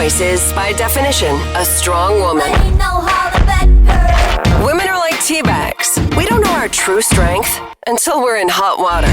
voice is, by definition, a strong woman. Women are like tea bags. We don't know our true strength until we're in hot water.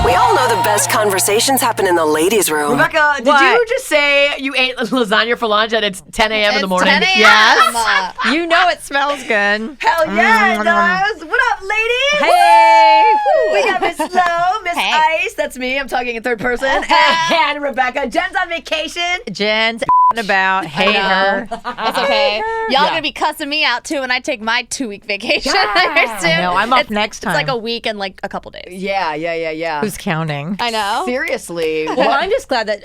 We all know the best conversations happen in the ladies' room. Rebecca, did you just say you ate lasagna for lunch and it's 10 a.m. in the morning? 10 a.m. Yes. You know it smells good. Hell yeah, it does. What up, ladies? Hey. We got Miss Slow, Miss Hey. Ice, that's me, I'm talking in third person, and Rebecca. Jen's on vacation. Jen's about. Hate her. That's okay. Y'all gonna be cussing me out too when I take my 2-week vacation. I know. I'm off next time. It's like a week and like a couple days. Yeah. Who's counting? I know. Seriously. Well, I'm just glad that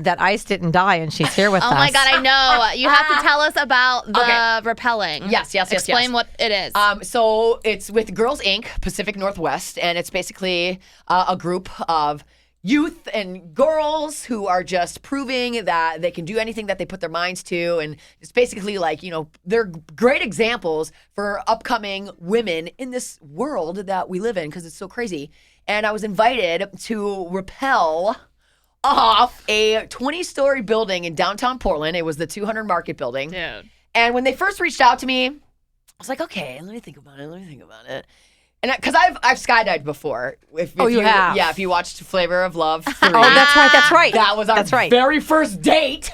that Ice didn't die and she's here with us. Oh my God, I know. You have to tell us about the rappelling. Yes. Explain what it is. So it's with Girls Inc., Pacific Northwest, and it's basically a group of youth and girls who are just proving that they can do anything that they put their minds to. And it's basically like, they're great examples for upcoming women in this world that we live in because it's so crazy. And I was invited to rappel off a 20-story building in downtown Portland. It was the 200 Market building. Dude. And when they first reached out to me, I was like, okay, let me think about it. And because I've skydived before. If you have? Yeah, if you watched Flavor of Love 3. Oh, that's right. That was our very first date.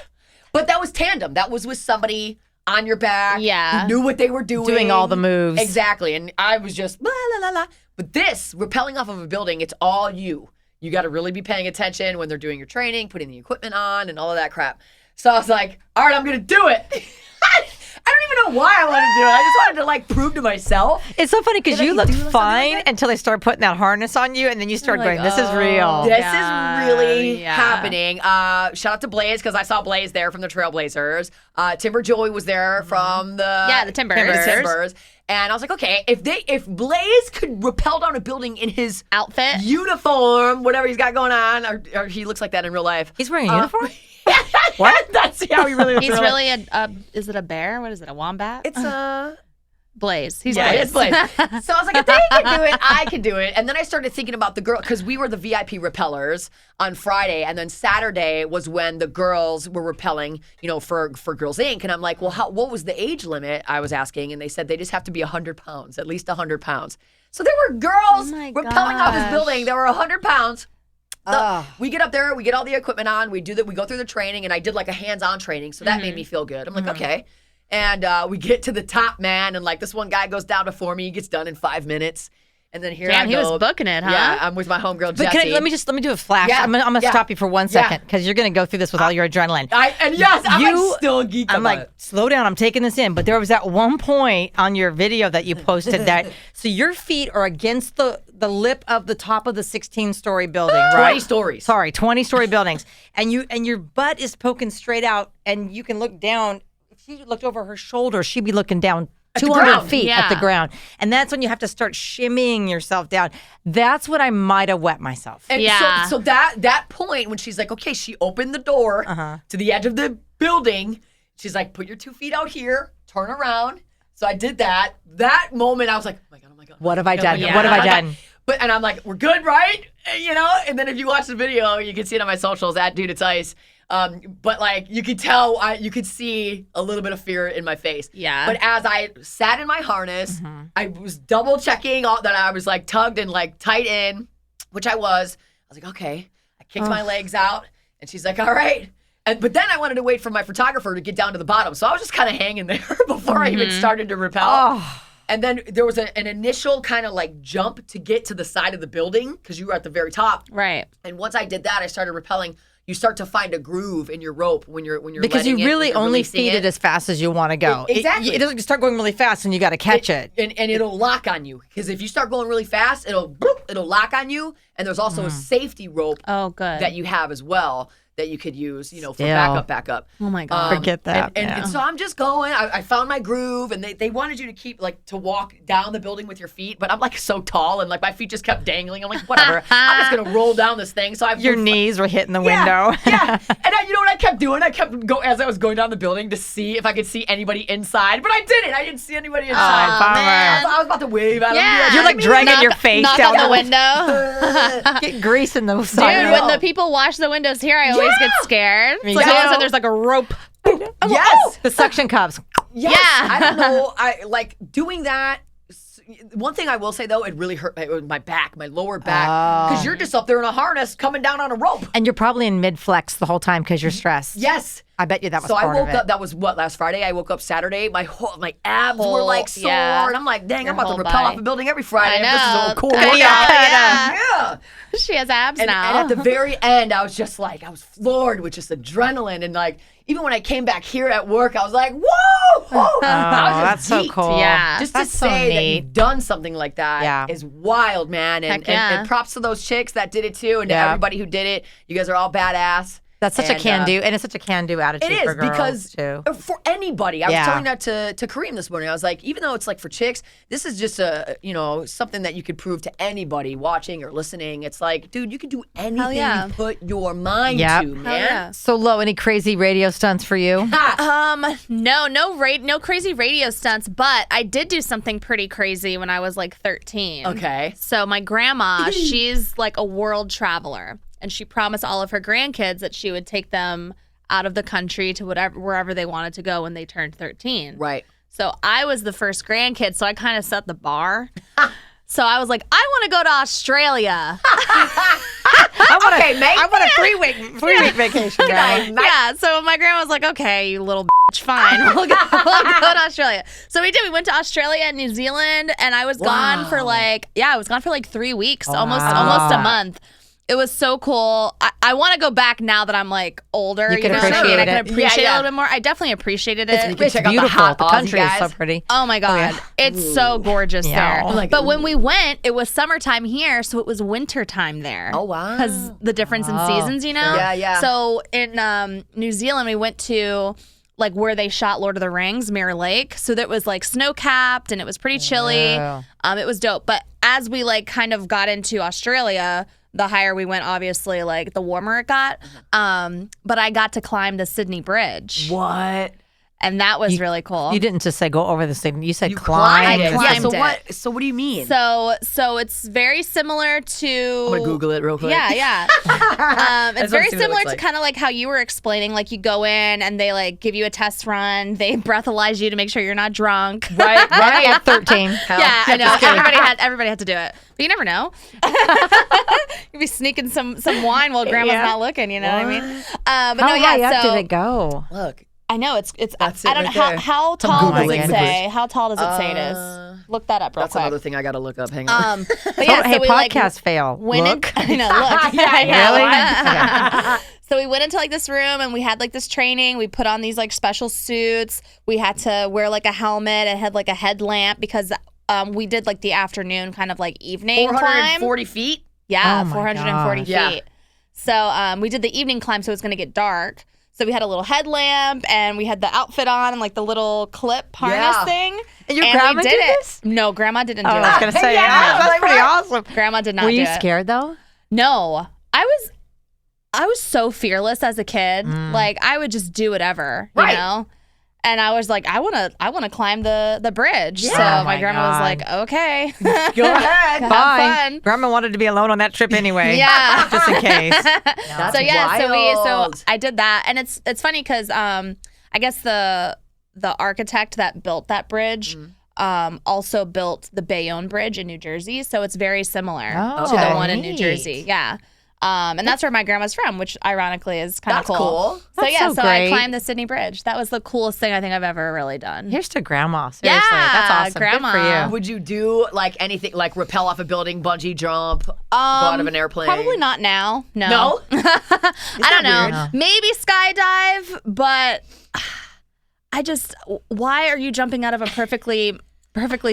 But that was tandem. That was with somebody on your back. Yeah. Who knew what they were doing. Doing all the moves. Exactly. And I was just la la la la. But this, rappelling off of a building, it's all you. You got to really be paying attention when they're doing your training, putting the equipment on, and all of that crap. So I was like, all right, I'm going to do it. I don't even know why I wanted to do it. I just wanted to prove to myself. It's so funny because you looked fine like until they started putting that harness on you, and then you started going, "This is real." This is really happening. Shout out to Blaze because I saw Blaze there from the Trailblazers. Timber Joey was there from the Timbers. And I was like, okay, if Blaze could rappel down a building in his outfit, uniform, whatever he's got going on, or he looks like that in real life. He's wearing a uniform? What? That's how he really looks. He's really is it a bear? What is it, a wombat? It's a... Blaze. He's Blaze. Blaze. So I was like, if they can do it, I can do it. And then I started thinking about the girl, because we were the VIP rappellers on Friday, and then Saturday was when the girls were rappelling, for Girls Inc. And I'm like, well, what was the age limit? I was asking, and they said they just have to be 100 pounds, at least 100 pounds. So there were girls rappelling off this building. There were 100 pounds. We get up there, we get all the equipment on, we go through the training, and I did like a hands-on training, so that made me feel good. I'm like, okay. And we get to the top, man, and this one guy goes down before me. He gets done in 5 minutes. And then here I go. He was booking it, huh? Yeah, I'm with my homegirl, Jessie. But let me do a flash. Yeah. I'm gonna stop you for 1 second because you're gonna go through this with all your adrenaline. I'm still geeked I'm about it. slow down. I'm taking this in. But there was that one point on your video that you posted that so your feet are against the lip of the top of the 16-story building, right? 20 stories. Sorry, 20-story buildings, and your butt is poking straight out, and you can look down. If she looked over her shoulder, she'd be looking down 200 feet at the ground. And that's when you have to start shimmying yourself down. That's when I might have wet myself. And so that point when she's like, okay, she opened the door to the edge of the building. She's like, put your 2 feet out here, turn around. So I did that. That moment, I was like, oh my God. What have I done? What have I done? And I'm like, we're good, right? And then if you watch the video, you can see it on my socials, @DudeIt'sIce. But you could tell, you could see a little bit of fear in my face. Yeah. But as I sat in my harness, I was double checking all that I was tugged and tight in, which I was. I was like, okay. I kicked my legs out, and she's like, all right. But then I wanted to wait for my photographer to get down to the bottom, so I was just kind of hanging there before I even started to rappel. Oh. And then there was an initial kind of jump to get to the side of the building because you were at the very top. Right. And once I did that, I started rappelling. You start to find a groove in your rope when you're because you really only feed it as fast as you want to go. Exactly. It doesn't start going really fast, and you got to catch it. And it'll lock on you because if you start going really fast, it'll lock on you. And there's also a safety rope. Oh, good. That you have as well that you could use, for backup. Oh my God. Forget that. And so I'm just going. I found my groove, and they wanted you to keep to walk down the building with your feet, but I'm so tall, and my feet just kept dangling. I'm like, whatever. I'm just gonna roll down this thing. So your knees were hitting the window. Yeah. And you know what I kept doing? I kept as I was going down the building to see if I could see anybody inside, but I didn't. I didn't see anybody inside. Oh, man. I was about to wave at them. Yeah. You're dragging your face knock down on the window. Get grease in those Dude, when the people wash the windows here, I always always get scared. It's like all of a sudden there's like a rope. Yes. The suction cups. Yes. Yeah. I don't know. I like doing that. One thing I will say though, it really hurt my back, my lower back, because you're just up there in a harness coming down on a rope. And you're probably in mid-flex the whole time because you're stressed. Yes. I bet you that was so part I woke of it. up. That was what, last Friday. I woke up Saturday. My abs were like sore, and I'm like, dang, I'm about to whole rappel body. off a building every Friday. I know. This is all cool. Yeah. She has abs And now. at the very end, I was just like, I was floored with just adrenaline, and like even when I came back here at work, I was like, whoa! I was just that's so geeked. cool. Yeah. Just That's to so say that neat. you've done something like that is wild, man. And, Heck yeah. and props to those chicks that did it too, and to Yeah. everybody who did it. You guys are all badass. That's such a And, can-do, and it's such a can-do attitude It is for girls, because too. for anybody, I was Yeah. telling that to Kareem this morning. I was like, even though it's like for chicks, this is just something that you could prove to anybody watching or listening. It's like, dude, you can do anything yeah. you put your mind Yep. to, man. yeah. So, Lo, any crazy radio stunts for you? No crazy radio stunts, but I did do something pretty crazy when I was like 13. Okay. So my grandma, she's like a world traveler, and she promised all of her grandkids that she would take them out of the country to wherever they wanted to go when they turned 13. Right. So I was the first grandkid, so I kind of set the bar. So I was like, I want to go to Australia. I want a three-week vacation. Yeah, so my grandma was like, okay, you little bitch, fine. We'll go to Australia. So we did. We went to Australia and New Zealand, and I was gone for like 3 weeks, almost a month. It was so cool. I want to go back now that I'm like older. You can know what I mean? appreciate I can it. appreciate it Yeah. a little bit more. I definitely appreciated You it. can It's check out the beautiful. hot The Aussie country is guys. so pretty. Oh my God. It's so gorgeous Yeah. there. I'm like, but when we went, it was summertime here, so it was winter time there. Oh, wow. Because the difference in seasons, you know? Yeah, yeah. So in New Zealand, we went to like where they shot Lord of the Rings, Mirror Lake. So that was like snow-capped and it was pretty chilly. Wow. It was dope. But as we like kind of got into Australia, the higher we went, obviously, like the warmer it got. But I got to climb the Sydney Bridge. What? And that was really cool. You didn't just say go over the thing. You said You climb. climbed it. climbed So it. what do you mean? So it's very similar to. I'm gonna Google it real quick. Yeah. It's just very wanna see what it similar looks to like. kind of like how you were explaining. Like you go in and they like give you a test run. They breathalyze you to make sure you're not drunk. Right. At 13. Yeah, I know. Everybody had to do it, but you never know. You'd be sneaking some wine while grandma's not looking. You know what I mean? But How no, high yeah. up So did it go? Look. I know it's. That's I it don't right know there. how tall does Googling it the say? quiz. How tall does it say it is? Look that up real That's quick. another thing I gotta look up. Hang on. But yeah, Hey, so we podcast fail. went Look. in. Look. Really? So we went into like this room and we had like this training. We put on these like special suits. We had to wear like a helmet and had like a headlamp because we did like the afternoon kind of like evening climb. 440 feet. Yeah, Oh my 440 gosh. feet. Yeah. So we did the evening climb, so it was going to get dark. So we had a little headlamp and we had the outfit on and like the little clip harness Yeah. thing. And your we grandma did did it. this? No, grandma didn't do I it. was going to say, that's like, pretty what? awesome. Grandma did not Were do you it. scared, though? No, I was so fearless as a kid. Like I would just do whatever, you Right. know. And I was like, I wanna climb the bridge. Yeah. So Oh my my grandma was God. like, okay, Go ahead. have Bye. fun. Grandma wanted to be alone on that trip anyway. Yeah. Just in case. That's so yeah, wild. so I did that, and it's funny because I guess the architect that built that bridge. Also built the Bayonne Bridge in New Jersey, so it's very similar Oh, to the one in New neat. Jersey. Yeah. And that's where my grandma's from, which ironically is kind of That's cool. So That's yeah, so so I great. climbed the Sydney Bridge. That was the coolest thing I think I've ever really done. Here's to grandma. Seriously. Yeah, That's awesome. grandma. Good for you. Would you do like anything like rappel off a building, bungee jump, go out of an airplane? Probably not now. No. No? I don't know. weird? Maybe skydive, but why are you jumping out of a perfectly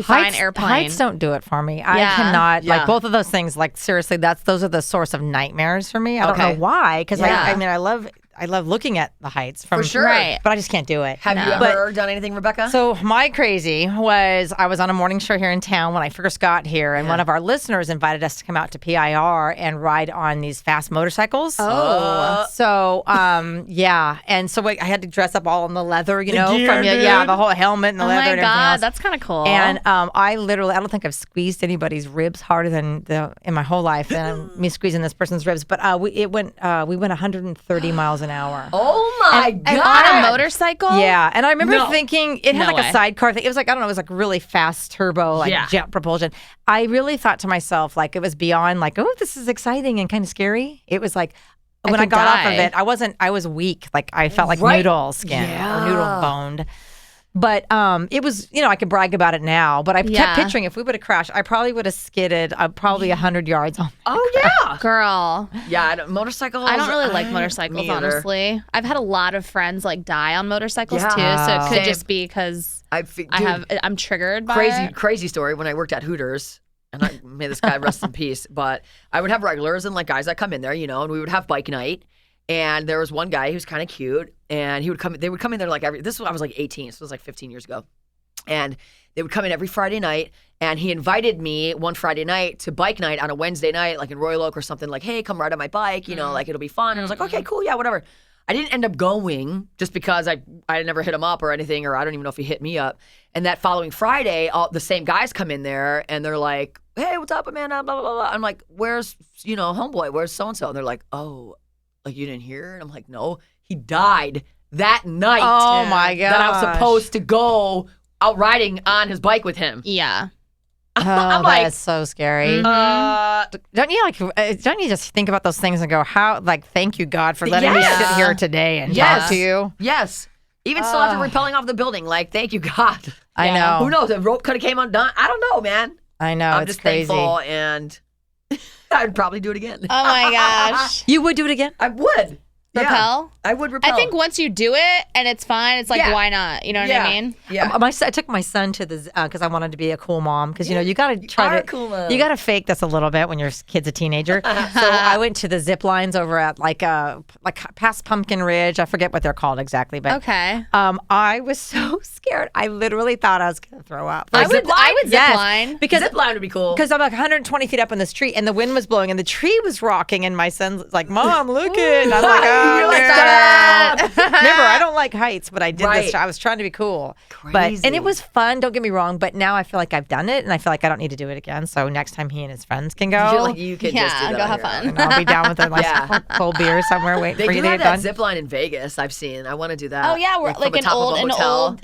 fine airplane? Heights don't do it for me. I Yeah. cannot. Yeah. Like both of those things. Like seriously, those are the source of nightmares for me. I don't Okay. know why. Because Yeah. I mean, I love love looking at the heights from For sure. Right. but I just can't do it. Have you ever done anything, Rebecca? So my crazy was I was on a morning show here in town when I first got here, and one of our listeners invited us to come out to PIR and ride on these fast motorcycles. So yeah, and so I had to dress up all in the leather, you know, gear, from dude. the whole helmet and the leather. Oh my and everything God, else. that's kind of cool. And I don't think I've squeezed anybody's ribs harder than in my whole life than me squeezing this person's ribs. But we went 130 miles an hour. Oh my God. And on a motorcycle? Yeah, and I remember thinking it had No like way. a sidecar thing. It was like, I don't know, it was like really fast turbo, like jet propulsion. I really thought to myself, like it was beyond like, oh, this is exciting and kind of scary. It was like when I could got off die. of it, I was weak. Like I felt like noodle skin or noodle boned. But it was, you know, I could brag about it now. But I kept picturing if we would have crashed, I probably would have skidded probably 100 yards on. Oh, yeah. Girl. Yeah, motorcycles. I don't really like motorcycles, me either. honestly. I've had a lot of friends like die on motorcycles too, so it could just be because I'm triggered by it. Crazy story. When I worked at Hooters, and I may this guy rest in peace, but I would have regulars and like guys that come in there, you know, and we would have bike night. And there was one guy who was kind of cute, and they would come in there like I was like 18, so it was like 15 years ago. And they would come in every Friday night, and he invited me one Friday night to bike night on a Wednesday night, like in Royal Oak or something, like, hey, come ride on my bike, you know, like it'll be fun. And I was like, okay, cool, yeah, whatever. I didn't end up going just because I never hit him up or anything, or I don't even know if he hit me up. And that following Friday, the same guys come in there, and they're like, hey, what's up, Amanda, blah, blah, blah, blah. I'm like, where's, you know, homeboy, where's so-and-so? And they're like, oh, like you didn't hear? And I'm like, no, he died that night. Oh my God! That I was supposed to go out riding on his bike with him. Yeah. Oh, I'm like, that's so scary. Don't you just think about those things and go, how, like, thank you, God, for letting me sit here today and talk to you? Yes. Even still after rappelling off the building, like, thank you, God. I know. Who knows? The rope could have came undone. I don't know, man. I know. I'm It's just crazy. thankful, and I'd probably do it again. Oh my gosh. You would do it again? I would. Rappel? Yeah, I would rappel. I think once you do it and it's fine, it's like, why not? You know what I mean? Yeah. I took my son to the because I wanted to be a cool mom because you know you got to try are to a cool mom. you got to fake this a little bit when your kid's a teenager. So I went to the zip lines over at like past Pumpkin Ridge. I forget what they're called exactly, but Okay. I was so scared. I literally thought I was going to throw up. I would zip Yes, line. because zip line would be cool. Because I'm like 120 feet up in this tree, and the wind was blowing, and the tree was rocking, and my son's like, "Mom, look it!" And I'm like, "Oh, You're like, no." stop. Remember, I don't like heights, but I did Right. this. I was trying to be cool, Crazy. and it was fun. Don't get me wrong, but now I feel like I've done it, and I feel like I don't need to do it again. So next time he and his friends can go, You're like, you can just do that go on have your fun. own. and I'll be down with a nice Yeah. cold beer somewhere waiting They for do you to have get that done. zip line in Vegas. I've seen. I want to do that. Oh yeah, we're from like the an top of old, a in hotel.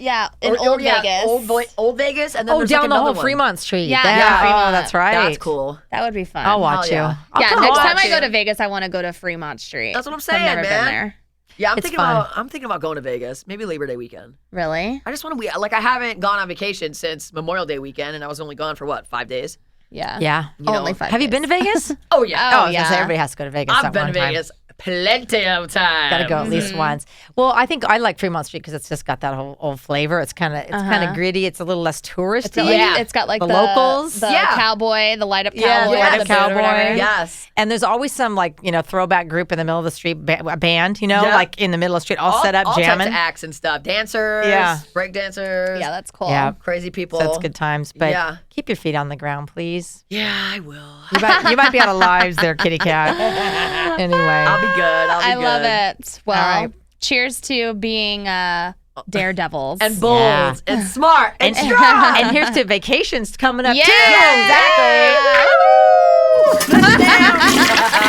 old Vegas. Old Vegas, and then Oh, there's down like the another whole one. Fremont Street. Yeah, oh, Fremont. that's right. That's cool. That would be fun. I'll watch Hell you. yeah. I'll Yeah, come next watch time I you. go to Vegas, I want to go to Fremont Street. That's what I'm saying, I've never man. been there. Yeah, It's fun. I'm thinking about going to Vegas. Maybe Labor Day weekend. Really? I just want to I haven't gone on vacation since Memorial Day weekend, and I was only gone for what, 5 days? Yeah. Yeah. Only know. 5 Have you been to Vegas? Oh yeah. Oh, I was gonna say yeah. everybody has to go to Vegas. I've at been one to time. Vegas plenty of times. Got to go at least once. Well, I think I like Fremont Street because it's just got that whole old flavor. It's kind of gritty. It's a little less touristy. It's got like The locals. the Yeah. cowboy, the light up Yeah, cowboy, light the up boot or cowboy. whatever. Yes. And there's always some throwback group in the middle of the street, a band, Yeah. like in the middle of the street, all set up all jamming. types of acts and stuff. Dancers. Yeah. Break dancers. Yeah, that's cool. Yeah. Crazy people. So it's good times. But Yeah. keep your feet on the ground, please. Yeah, I will. You might be out of lives there, kitty cat. Anyway. I'll be good. I love good. it. Well, right. cheers to being daredevils. And bold Yeah. and smart and strong. And here's to vacations coming up Yeah. too. Exactly. Woo! Put it down.